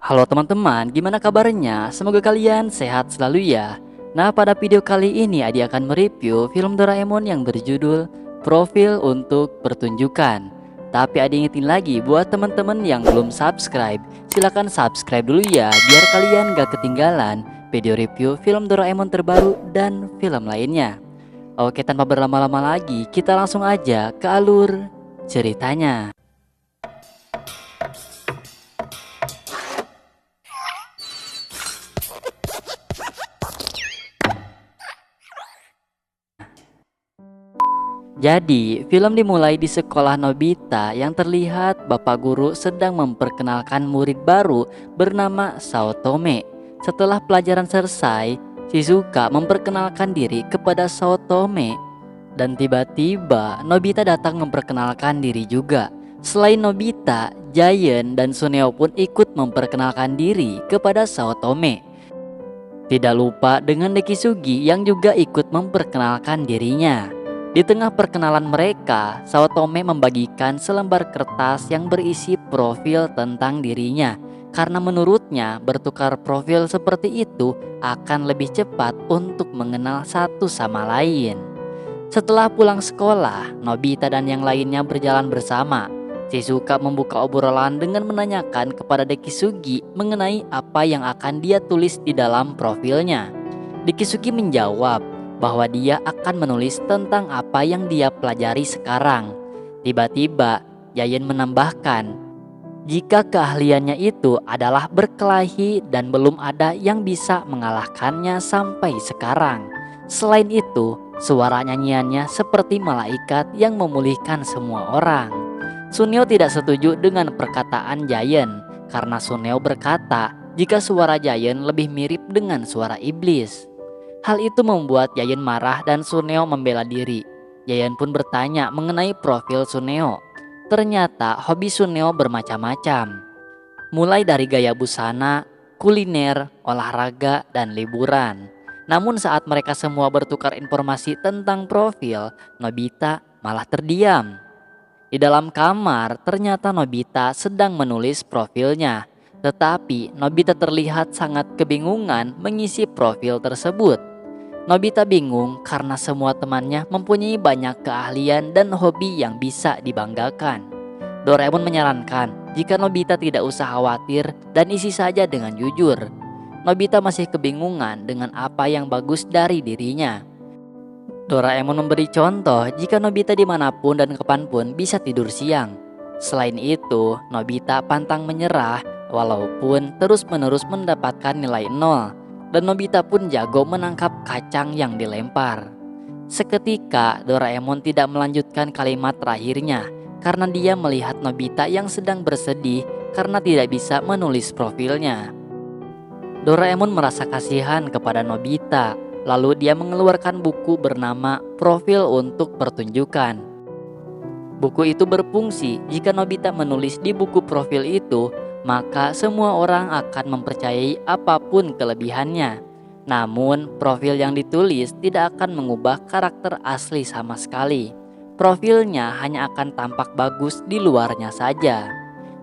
Halo teman-teman, gimana kabarnya? Semoga kalian sehat selalu ya. Nah, pada video kali ini Adi akan mereview film Doraemon yang berjudul Profil untuk Pertunjukan. Tapi Adi ingetin lagi buat teman-teman yang belum subscribe, silahkan subscribe dulu ya biar kalian gak ketinggalan video review film Doraemon terbaru dan film lainnya. Oke, tanpa berlama-lama lagi, kita langsung aja ke alur ceritanya. Jadi, film dimulai di sekolah Nobita yang terlihat Bapak Guru sedang memperkenalkan murid baru bernama Saotome. Setelah pelajaran selesai, Shizuka memperkenalkan diri kepada Saotome. Dan tiba-tiba Nobita datang memperkenalkan diri juga. Selain Nobita, Giant dan Suneo pun ikut memperkenalkan diri kepada Saotome. Tidak lupa dengan Dekisugi yang juga ikut memperkenalkan dirinya. Di tengah perkenalan mereka, Saotome membagikan selembar kertas yang berisi profil tentang dirinya. Karena menurutnya bertukar profil seperti itu akan lebih cepat untuk mengenal satu sama lain. Setelah pulang sekolah, Nobita dan yang lainnya berjalan bersama. Shizuka membuka obrolan dengan menanyakan kepada Dekisugi mengenai apa yang akan dia tulis di dalam profilnya. Dekisugi menjawab bahwa dia akan menulis tentang apa yang dia pelajari sekarang. Tiba-tiba, Yayen menambahkan, jika keahliannya itu adalah berkelahi dan belum ada yang bisa mengalahkannya sampai sekarang. Selain itu, suara nyanyiannya seperti malaikat yang memulihkan semua orang. Suneo tidak setuju dengan perkataan Giant karena Suneo berkata jika suara Giant lebih mirip dengan suara iblis. Hal itu membuat Giant marah dan Suneo membela diri. Giant pun bertanya mengenai profil Suneo. Ternyata hobi Suneo bermacam-macam. Mulai dari gaya busana, kuliner, olahraga, dan liburan. Namun saat mereka semua bertukar informasi tentang profil, Nobita malah terdiam. Di dalam kamar, ternyata Nobita sedang menulis profilnya. Tetapi Nobita terlihat sangat kebingungan mengisi profil tersebut. Nobita bingung karena semua temannya mempunyai banyak keahlian dan hobi yang bisa dibanggakan. Doraemon menyarankan jika Nobita tidak usah khawatir dan isi saja dengan jujur. Nobita masih kebingungan dengan apa yang bagus dari dirinya. Doraemon memberi contoh jika Nobita dimanapun dan kapanpun bisa tidur siang. Selain itu, Nobita pantang menyerah walaupun terus-menerus mendapatkan nilai 0. Dan Nobita pun jago menangkap kacang yang dilempar. Seketika Doraemon tidak melanjutkan kalimat terakhirnya karena dia melihat Nobita yang sedang bersedih karena tidak bisa menulis profilnya. Doraemon merasa kasihan kepada Nobita. Lalu dia mengeluarkan buku bernama Profil untuk Pertunjukan. Buku itu berfungsi jika Nobita menulis di buku profil itu, maka semua orang akan mempercayai apapun kelebihannya. Namun, profil yang ditulis tidak akan mengubah karakter asli sama sekali. Profilnya hanya akan tampak bagus di luarnya saja.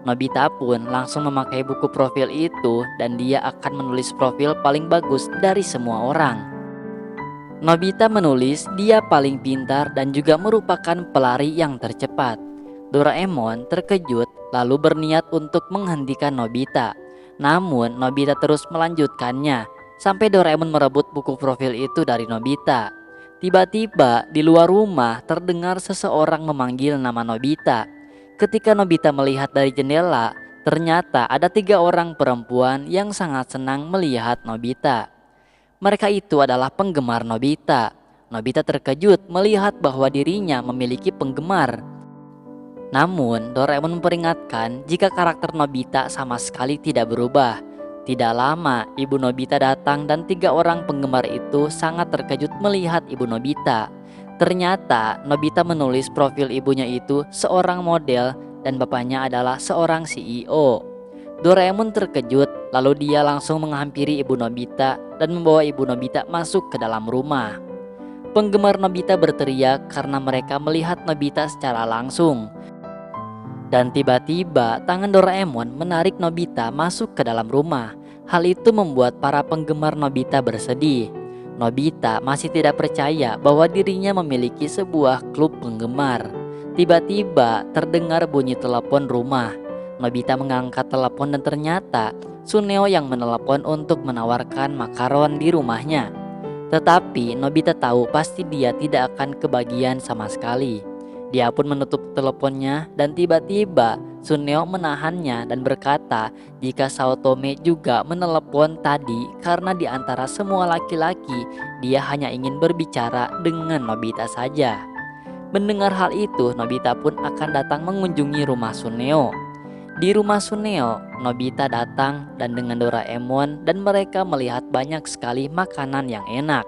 Nobita pun langsung memakai buku profil itu dan dia akan menulis profil paling bagus dari semua orang. Nobita menulis dia paling pintar dan juga merupakan pelari yang tercepat. Doraemon terkejut lalu berniat untuk menghentikan Nobita. Namun Nobita terus melanjutkannya sampai Doraemon merebut buku profil itu dari Nobita. Tiba-tiba di luar rumah terdengar seseorang memanggil nama Nobita. Ketika Nobita melihat dari jendela, ternyata ada 3 orang perempuan yang sangat senang melihat Nobita. Mereka itu adalah penggemar Nobita. Nobita terkejut melihat bahwa dirinya memiliki penggemar. Namun Doraemon memperingatkan jika karakter Nobita sama sekali tidak berubah. Tidak lama ibu Nobita datang dan 3 orang penggemar itu sangat terkejut melihat ibu Nobita. Ternyata Nobita menulis profil ibunya itu seorang model dan bapaknya adalah seorang CEO. Doraemon terkejut lalu dia langsung menghampiri ibu Nobita dan membawa ibu Nobita masuk ke dalam rumah. Penggemar Nobita berteriak karena mereka melihat Nobita secara langsung. Dan tiba-tiba tangan Doraemon menarik Nobita masuk ke dalam rumah. Hal itu membuat para penggemar Nobita bersedih. Nobita masih tidak percaya bahwa dirinya memiliki sebuah klub penggemar. Tiba-tiba terdengar bunyi telepon rumah. Nobita mengangkat telepon dan ternyata Suneo yang menelepon untuk menawarkan makaron di rumahnya. Tetapi Nobita tahu pasti dia tidak akan kebagian sama sekali. Dia pun menutup teleponnya dan tiba-tiba Suneo menahannya dan berkata jika Saotome juga menelepon tadi karena di antara semua laki-laki dia hanya ingin berbicara dengan Nobita saja. Mendengar hal itu, Nobita pun akan datang mengunjungi rumah Suneo. Di rumah Suneo, Nobita datang dan dengan Doraemon dan mereka melihat banyak sekali makanan yang enak.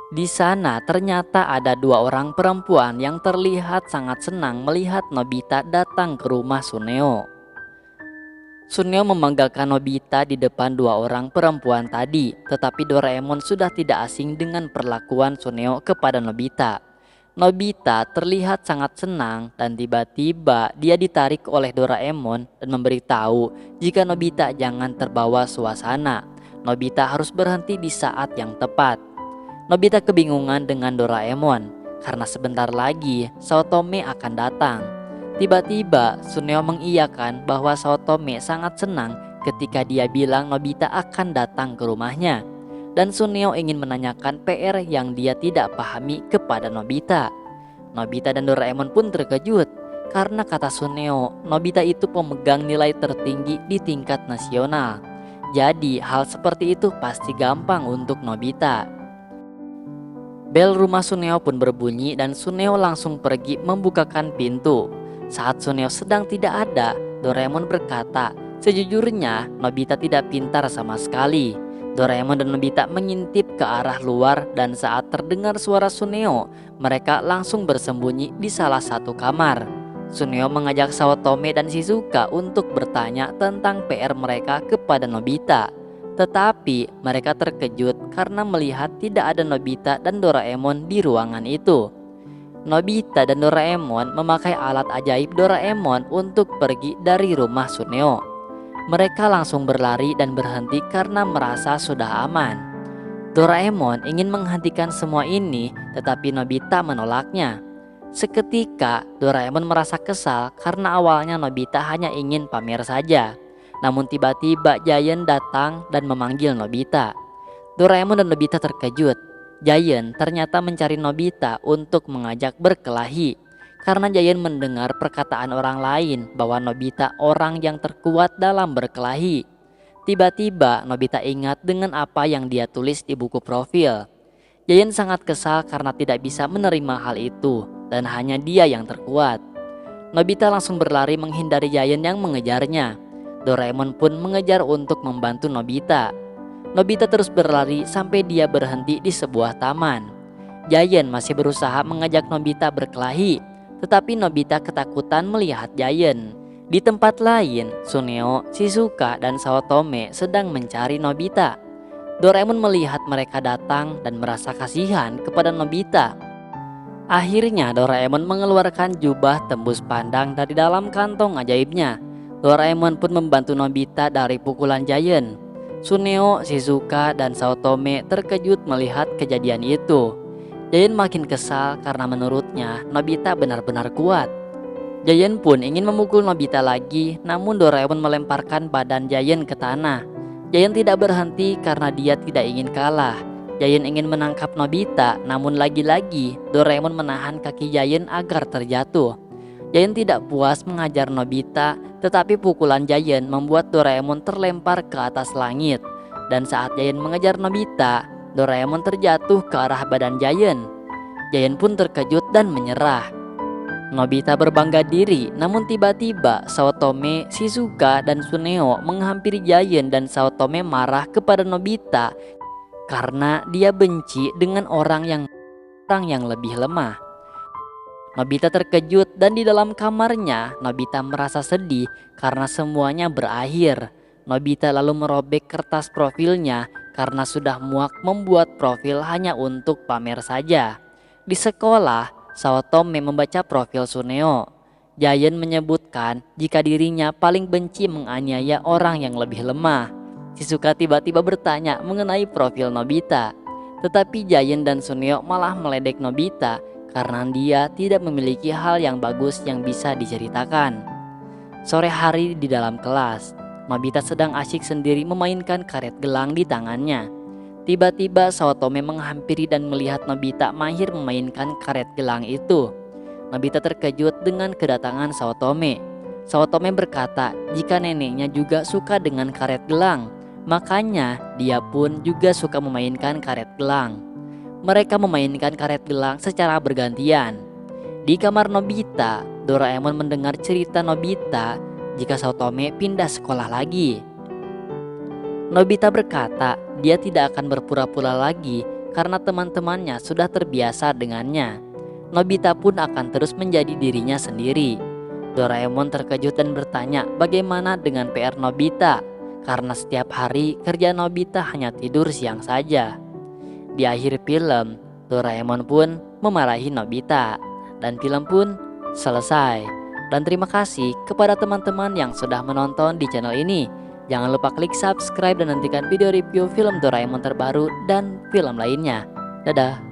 Di sana ternyata ada dua orang perempuan yang terlihat sangat senang melihat Nobita datang ke rumah Suneo. Suneo membanggakan Nobita di depan dua orang perempuan tadi, tetapi Doraemon sudah tidak asing dengan perlakuan Suneo kepada Nobita. Nobita terlihat sangat senang dan tiba-tiba dia ditarik oleh Doraemon dan memberitahu jika Nobita jangan terbawa suasana. Nobita harus berhenti di saat yang tepat. Nobita kebingungan dengan Doraemon karena sebentar lagi Saotome akan datang. Tiba-tiba Suneo mengiyakan bahwa Saotome sangat senang ketika dia bilang Nobita akan datang ke rumahnya. Dan Suneo ingin menanyakan PR yang dia tidak pahami kepada Nobita. Nobita dan Doraemon pun terkejut karena kata Suneo, Nobita itu pemegang nilai tertinggi di tingkat nasional. Jadi hal seperti itu pasti gampang untuk Nobita. Bel rumah Suneo pun berbunyi dan Suneo langsung pergi membukakan pintu. Saat Suneo sedang tidak ada, Doraemon berkata, sejujurnya Nobita tidak pintar sama sekali. Doraemon dan Nobita mengintip ke arah luar dan saat terdengar suara Suneo, mereka langsung bersembunyi di salah satu kamar. Suneo mengajak Saotome dan Shizuka untuk bertanya tentang PR mereka kepada Nobita. Tetapi mereka terkejut karena melihat tidak ada Nobita dan Doraemon di ruangan itu. Nobita dan Doraemon memakai alat ajaib Doraemon untuk pergi dari rumah Suneo. Mereka langsung berlari dan berhenti karena merasa sudah aman. Doraemon ingin menghentikan semua ini, tetapi Nobita menolaknya. Seketika Doraemon merasa kesal karena awalnya Nobita hanya ingin pamer saja. Namun tiba-tiba Giant datang dan memanggil Nobita. Doraemon dan Nobita terkejut. Giant ternyata mencari Nobita untuk mengajak berkelahi. Karena Giant mendengar perkataan orang lain bahwa Nobita orang yang terkuat dalam berkelahi. Tiba-tiba Nobita ingat dengan apa yang dia tulis di buku profil. Giant sangat kesal karena tidak bisa menerima hal itu dan hanya dia yang terkuat. Nobita langsung berlari menghindari Giant yang mengejarnya. Doraemon pun mengejar untuk membantu Nobita. Nobita terus berlari sampai dia berhenti di sebuah taman. Giant masih berusaha mengajak Nobita berkelahi, tetapi Nobita ketakutan melihat Giant. Di tempat lain, Suneo, Shizuka, dan Saotome sedang mencari Nobita. Doraemon melihat mereka datang dan merasa kasihan kepada Nobita. Akhirnya Doraemon mengeluarkan jubah tembus pandang dari dalam kantong ajaibnya. Doraemon pun membantu Nobita dari pukulan Giant. Suneo, Shizuka, dan Saotome terkejut melihat kejadian itu. Giant makin kesal karena menurutnya Nobita benar-benar kuat. Giant pun ingin memukul Nobita lagi, namun Doraemon melemparkan badan Giant ke tanah. Giant tidak berhenti karena dia tidak ingin kalah. Giant ingin menangkap Nobita, namun lagi-lagi Doraemon menahan kaki Giant agar terjatuh. Giant tidak puas mengajar Nobita, tetapi pukulan Giant membuat Doraemon terlempar ke atas langit. Dan saat Giant mengejar Nobita, Doraemon terjatuh ke arah badan Giant. Giant pun terkejut dan menyerah. Nobita berbangga diri, namun tiba-tiba Saotome, Shizuka, dan Suneo menghampiri Giant dan Saotome marah kepada Nobita karena dia benci dengan orang yang lebih lemah. Nobita terkejut dan di dalam kamarnya Nobita merasa sedih karena semuanya berakhir. Nobita lalu merobek kertas profilnya karena sudah muak membuat profil hanya untuk pamer saja. Di sekolah, Saotome membaca profil Suneo. Giant menyebutkan jika dirinya paling benci menganiaya orang yang lebih lemah. Shizuka tiba-tiba bertanya mengenai profil Nobita. Tetapi Giant dan Suneo malah meledek Nobita karena dia tidak memiliki hal yang bagus yang bisa diceritakan. Sore hari di dalam kelas, Nobita sedang asyik sendiri memainkan karet gelang di tangannya. Tiba-tiba Saotome menghampiri dan melihat Nobita mahir memainkan karet gelang itu. Nobita terkejut dengan kedatangan Saotome. Saotome berkata jika neneknya juga suka dengan karet gelang, makanya dia pun juga suka memainkan karet gelang. Mereka memainkan karet gelang secara bergantian. Di kamar Nobita, Doraemon mendengar cerita Nobita jika Saotome pindah sekolah lagi. Nobita berkata dia tidak akan berpura-pura lagi karena teman-temannya sudah terbiasa dengannya. Nobita pun akan terus menjadi dirinya sendiri. Doraemon terkejut dan bertanya bagaimana dengan PR Nobita, karena setiap hari kerja Nobita hanya tidur siang saja. Di akhir film, Doraemon pun memarahi Nobita dan film pun selesai. Dan terima kasih kepada teman-teman yang sudah menonton di channel ini. Jangan lupa klik subscribe dan nantikan video review film Doraemon terbaru dan film lainnya. Dadah.